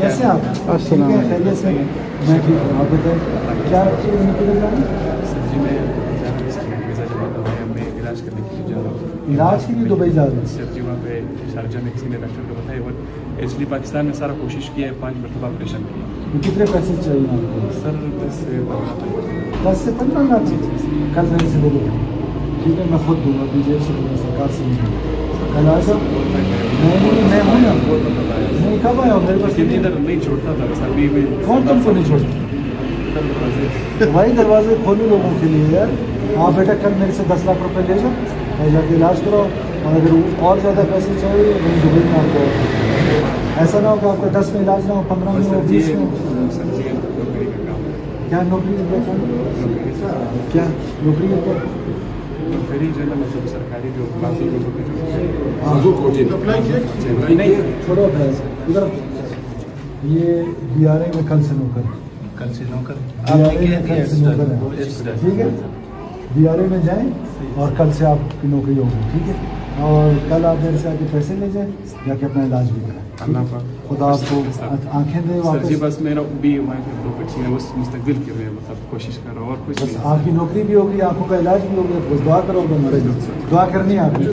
کیسے آپ؟ ٹھیک ہے، خیریت سے؟ میں ٹھیک ہوں، آپ بتائیں کیا کدھر جانا؟ سر جی میں ویزا جمع کروایا، میں علاج کرنے کے لیے جا رہا ہوں. علاج کے لیے دبئی جا رہے ہیں؟ سر جی وہاں پہ شارجہ میں کسی نے ڈاکٹر کو بتایا اور ایکچولی پاکستان میں سارا کوشش کیا ہے، 5 مرتبہ آپریشن کیا. کتنے پیسے چاہیے آپ کو؟ سر 10 سے 15 تک. 10 سے 15 لاکھ؟ کل میرے سے بولو، ٹھیک ہے، میں خود دوں گا، اپنی جیب سے دوں گا، سرکار سے نہیں دوں گا. کل آ جاؤ. میں ہوں نا. نہیں، کب آیا ہوں؟ میرے پاس ادھر نہیں چھوڑتا تھا سر. ابھی کون تم کو نہیں چھوڑتا؟ بھائی دروازے کھولو لوگوں کے لیے یار. آپ بیٹا کل میرے سے 10 لاکھ روپے لے جاؤ اور جا کے علاج کراؤ، اور اگر اور زیادہ پیسے چاہیے میں دبئی میں آپ کو. ایسا نہ ہو کہ آپ کا 10 میں علاج نہ ہو، 15 میں ہو، 20 میں ہو. کیا نوکری ہے؟ کیا نوکری ہے؟ نوکری جو ہے نا مطلب سرکاری جو بازو لوگوں کی نہیں چھوڑو اپنا ادھر. یہ بی آر اے میں کل سے نوکر ہے. کل سے نوکر ٹھیک ہے، بی آر اے میں جائیں اور کل سے آپ کی نوکری ہوگی. ٹھیک ہے، اور کل آپ میرے سے آ کے پیسے لے جائیں، جا کے اپنا علاج بھی کرائیں. خدا آپ کو آنکھیں دے. سر جی بس میرا بھی وہاں پہ پراپرٹی ہے، اس مستقبل کے میں مطلب کوشش کر رہا ہوں اور کچھ بس. آپ کی نوکری بھی ہوگی، آنکھوں کا علاج بھی ہوگا. بس دعا کرو گے ہمارے، دعا کرنی ہے آپ نے.